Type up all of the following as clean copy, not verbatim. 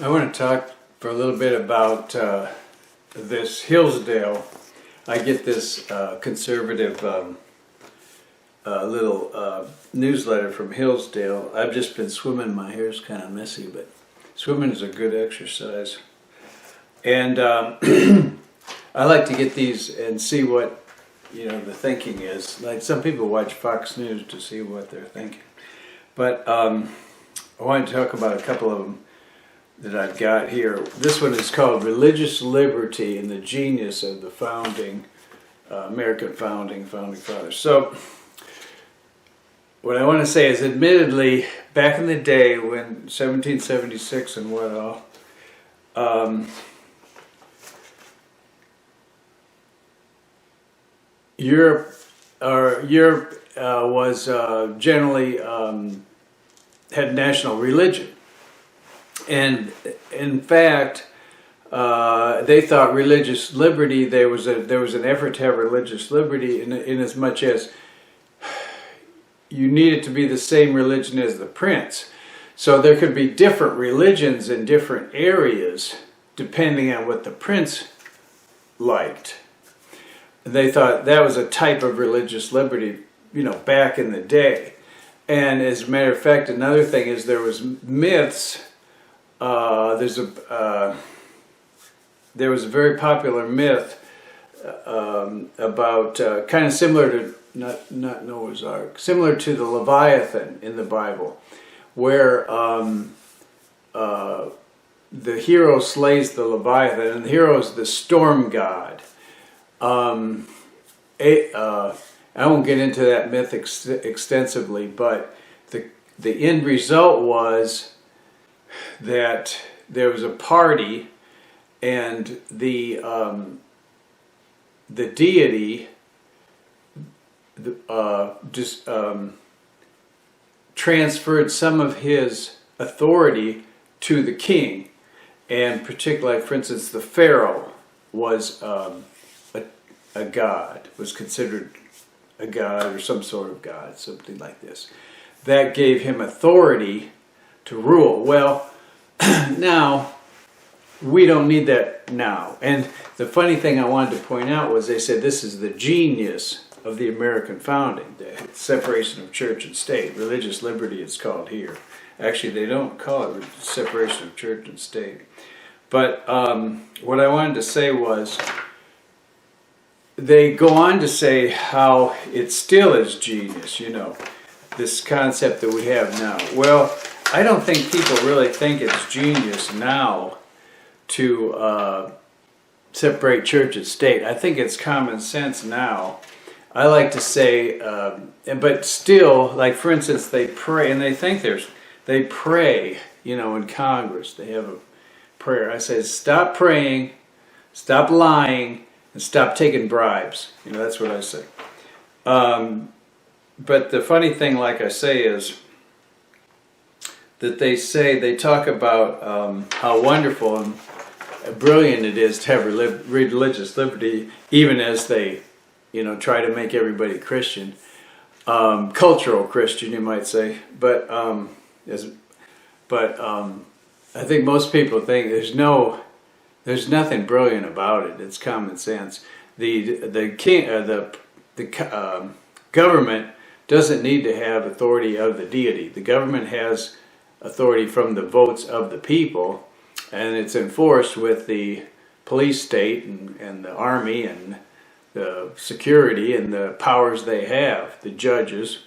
I want to talk for a little bit about this Hillsdale. I get this conservative little newsletter from Hillsdale. I've just been swimming. My hair's kind of messy, but swimming is a good exercise. And I like to get these and see what the thinking is. Like some people watch Fox News to see what they're thinking. But I want to talk about a couple of them that I've got here. This one is called Religious Liberty and the Genius of the American Founding Fathers. So what I want to say is, admittedly, back in the day when 1776 and what all, Europe was generally had national religion. And in fact, they thought religious liberty, there was an effort to have religious liberty in as much as you needed to be the same religion as the prince. So there could be different religions in different areas depending on what the prince liked. They thought that was a type of religious liberty, back in the day. And as a matter of fact, another thing is there was myths. There was a very popular myth about kind of similar to not Noah's Ark, similar to the Leviathan in the Bible, where the hero slays the Leviathan, and the hero is the storm god. I won't get into that myth extensively, but the end result was that there was a party, and the deity just transferred some of his authority to the king, and particularly, for instance, the pharaoh was a god, was considered a god or some sort of god, something like this. That gave him authority to rule. Well, now we don't need that now. And the funny thing I wanted to point out was they said this is the genius of the American founding, the separation of church and state. Religious liberty it's called here. Actually, they don't call it separation of church and state. But what I wanted to say was, they go on to say how it still is genius, this concept that we have now. Well, I don't think people really think it's genius now to separate church and state. I think it's common sense now. I like to say, but still, like for instance, they pray, and they think they pray, in Congress. They have a prayer. I say, stop praying, stop lying, and stop taking bribes. That's what I say. But the funny thing, like I say, is that they talk about how wonderful and brilliant it is to have religious liberty, even as they, try to make everybody Christian, cultural Christian, you might say. But I think most people think there's nothing brilliant about it. It's common sense. The government doesn't need to have authority of the deity. The government has authority from the votes of the people, and it's enforced with the police state and the army and the security and the powers they have, the judges.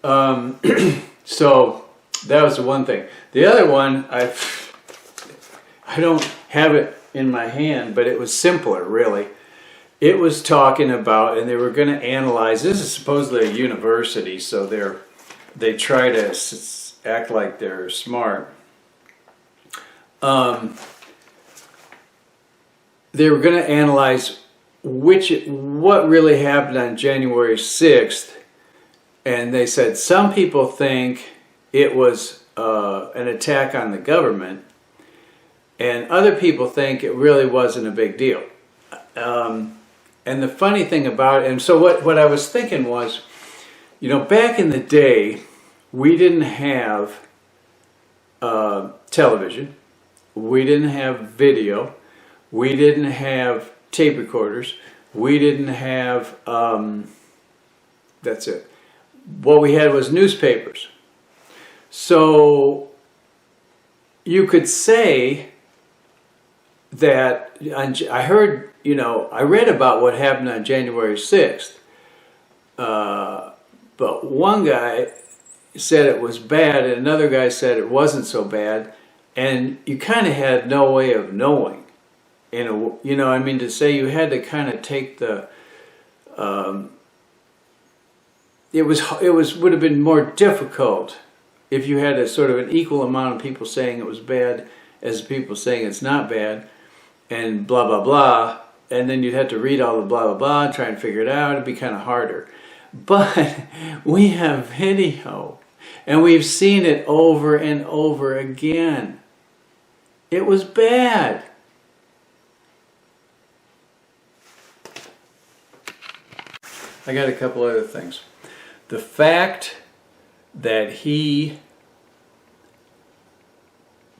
So that was the one thing. The other one, I don't have it in my hand, but it was simpler, really. It was talking about, and they were going to analyze, this is supposedly a university, so they try to act like they're smart. They were going to analyze what really happened on January 6th, and they said some people think it was an attack on the government, and other people think it really wasn't a big deal. And the funny thing about it, and so what I was thinking was, back in the day, we didn't have television. we didn't have video, we didn't have tape recorders, we didn't have, that's it. What we had was newspapers. So you could say that, I heard, you know, I read about what happened on January 6th, but one guy said it was bad and another guy said it wasn't so bad, and you kind of had no way of knowing. You know, I mean, to say you had to kind of take the, it would have been more difficult if you had a sort of an equal amount of people saying it was bad as people saying it's not bad, and blah blah blah, and then you'd have to read all the blah blah blah and try and figure it out. It'd be kind of harder. But we have video, and we've seen it over and over again. It was bad. I got a couple other things. The fact that he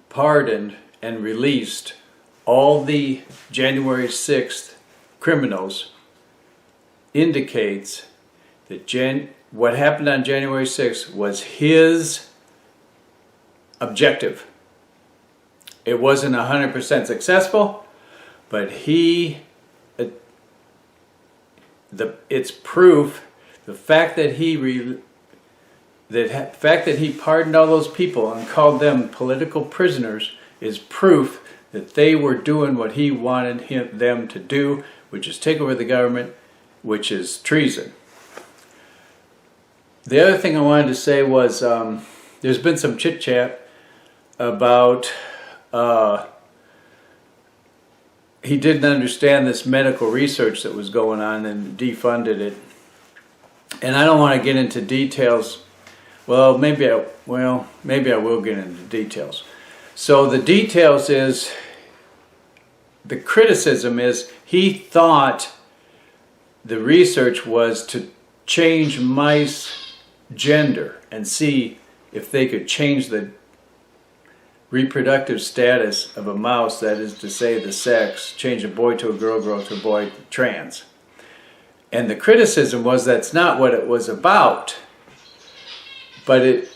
pardoned and released all the January 6th criminals indicates that what happened on January 6th was his objective. It wasn't 100% successful, but it's proof. The fact that he pardoned all those people and called them political prisoners is proof that they were doing what he wanted them to do, which is take over the government, which is treason. The other thing I wanted to say was there's been some chit-chat about he didn't understand this medical research that was going on and defunded it. And I don't want to get into details. Well, maybe I will get into details. So the details is, the criticism is, he thought the research was to change mice gender and see if they could change the reproductive status of a mouse, that is to say the sex, change a boy to a girl to a boy, trans. And the criticism was that's not what it was about. But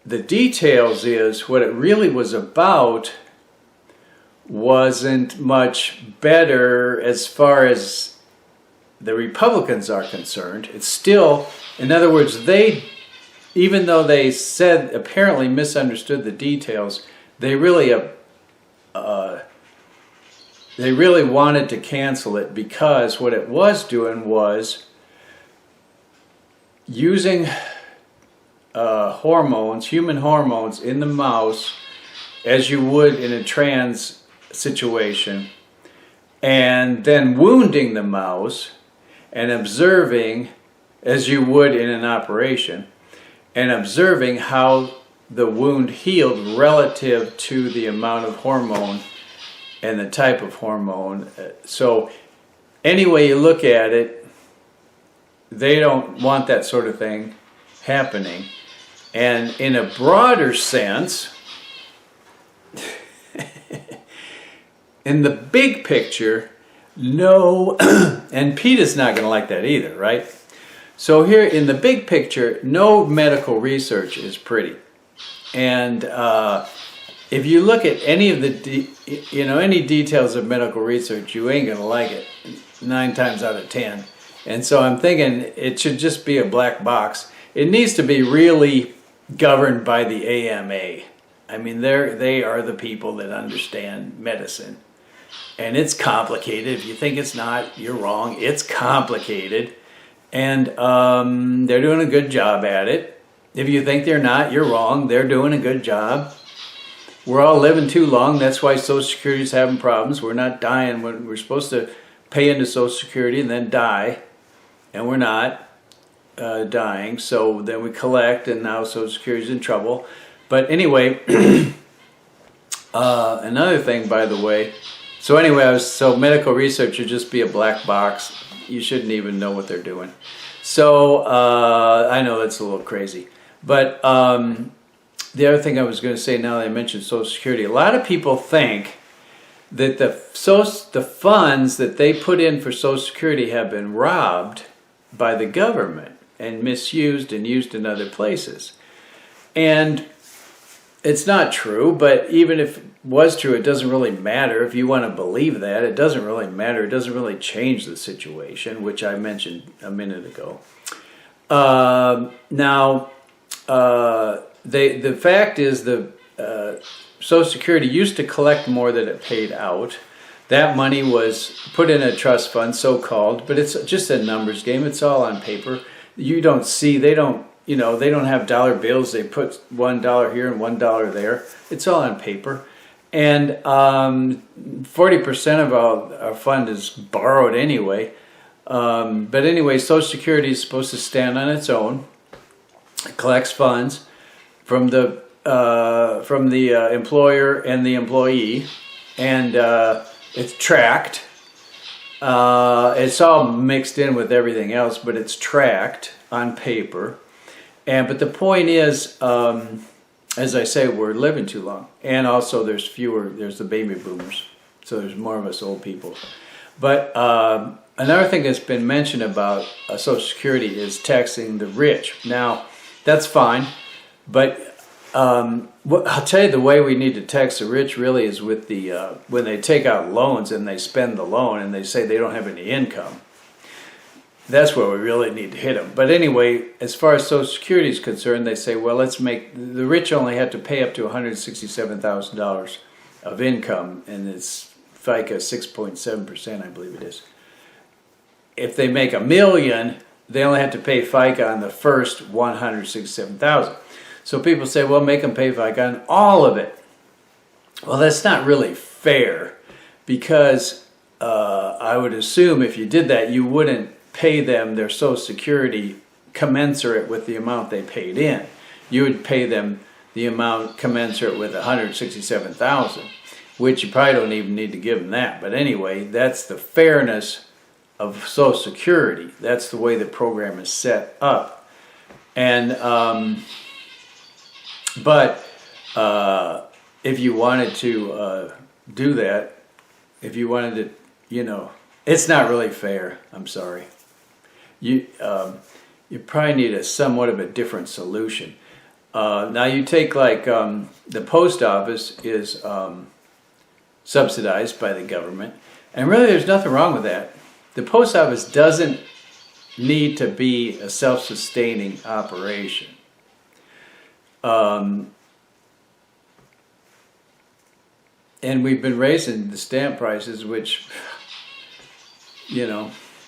the details is, what it really was about wasn't much better as far as the Republicans are concerned. It's still, in other words, even though they said, apparently misunderstood the details, they really wanted to cancel it, because what it was doing was using human hormones in the mouse, as you would in a trans situation, and then wounding the mouse and observing, as you would in an operation, and observing how the wound healed relative to the amount of hormone and the type of hormone. So any way you look at it, they don't want that sort of thing happening. And in a broader sense, in the big picture, no, and PETA's not going to like that either, right? So here, in the big picture, no medical research is pretty. And if you look at any of the, any details of medical research, you ain't going to like it 9 times out of 10. And so I'm thinking it should just be a black box. It needs to be really governed by the AMA. I mean, they are the people that understand medicine. And it's complicated. If you think it's not, you're wrong. It's complicated. And they're doing a good job at it. If you think they're not, you're wrong. They're doing a good job. We're all living too long. That's why Social Security is having problems. We're not dying when we're supposed to pay into Social Security and then die. And we're not dying. So then we collect, and now Social Security is in trouble. But anyway, another thing, by the way. So anyway, so medical research should just be a black box. You shouldn't even know what they're doing. So I know that's a little crazy. But the other thing I was going to say now that I mentioned Social Security, a lot of people think that the funds that they put in for Social Security have been robbed by the government and misused and used in other places. And it's not true, but even if it was true, it doesn't really matter. If you want to believe that, it doesn't really matter. It doesn't really change the situation, which I mentioned a minute ago. The fact is the Social Security used to collect more than it paid out. That money was put in a trust fund, so-called, but it's just a numbers game. It's all on paper. You don't see, they don't have dollar bills. They put $1 here and $1 there. It's all on paper. And 40% of our fund is borrowed anyway. But anyway, Social Security is supposed to stand on its own. It collects funds from the employer and the employee, and it's tracked. It's all mixed in with everything else, but it's tracked on paper. But the point is, as I say, we're living too long, and also there's the baby boomers, so there's more of us old people. But another thing that's been mentioned about Social Security is taxing the rich. Now, that's fine, but I'll tell you the way we need to tax the rich really is with when they take out loans and they spend the loan and they say they don't have any income. That's where we really need to hit them. But anyway, as far as Social Security is concerned, they say, well, let's make the rich only have to pay up to $167,000 of income, and it's FICA 6.7%, I believe it is. If they make $1 million, they only have to pay FICA on the first $167,000. So people say, well, make them pay FICA on all of it. Well, that's not really fair, because I would assume if you did that, you wouldn't pay them their Social Security commensurate with the amount they paid in. You would pay them the amount commensurate with $167,000, which you probably don't even need to give them that. But anyway, that's the fairness of Social Security. That's the way the program is set up. And if you wanted to do that, if you wanted to, it's not really fair. I'm sorry. You probably need somewhat of a different solution. Now you take the post office is subsidized by the government, and really there's nothing wrong with that. The post office doesn't need to be a self-sustaining operation. And we've been raising the stamp prices, which,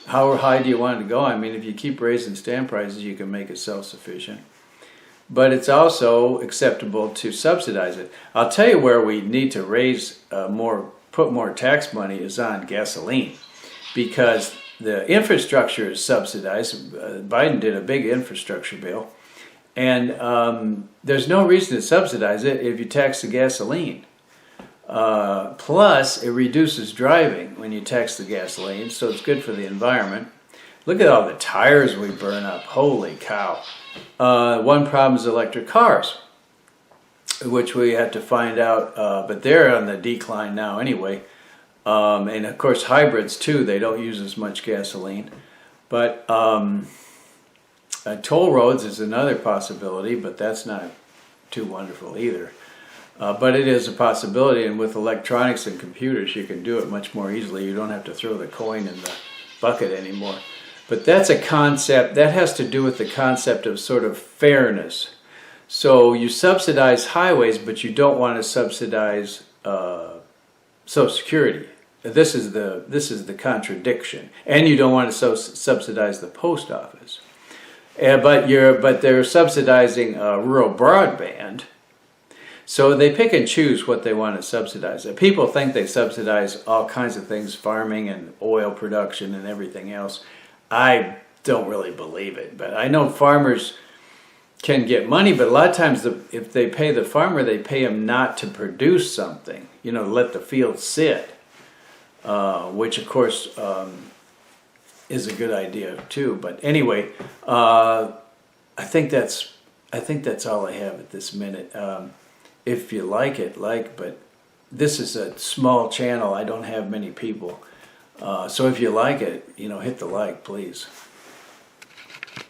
how high do you want it to go? I mean, if you keep raising stamp prices, you can make it self-sufficient. But it's also acceptable to subsidize it. I'll tell you where we need to put more tax money is on gasoline, because the infrastructure is subsidized. Biden did a big infrastructure bill, and there's no reason to subsidize it if you tax the gasoline. Plus, it reduces driving when you tax the gasoline, so it's good for the environment. Look at all the tires we burn up. Holy cow. One problem is electric cars, which we have to find out, but they're on the decline now anyway. And of course hybrids too, they don't use as much gasoline. But toll roads is another possibility, but that's not too wonderful either. But it is a possibility, and with electronics and computers you can do it much more easily. You don't have to throw the coin in the bucket anymore. But that's a concept, that has to do with the concept of sort of fairness. So you subsidize highways, but you don't want to subsidize Social Security. This is the contradiction. And you don't want to subsidize the post office. But they're subsidizing rural broadband. So they pick and choose what they want to subsidize. People think they subsidize all kinds of things, farming and oil production and everything else. I don't really believe it. But I know farmers can get money, but a lot of times if they pay the farmer, they pay him not to produce something, let the field sit, which of course is a good idea too. But anyway, I think that's I think that's all I have at this minute. If you like it, but this is a small channel. I don't have many people. So if you like it, hit the like, please.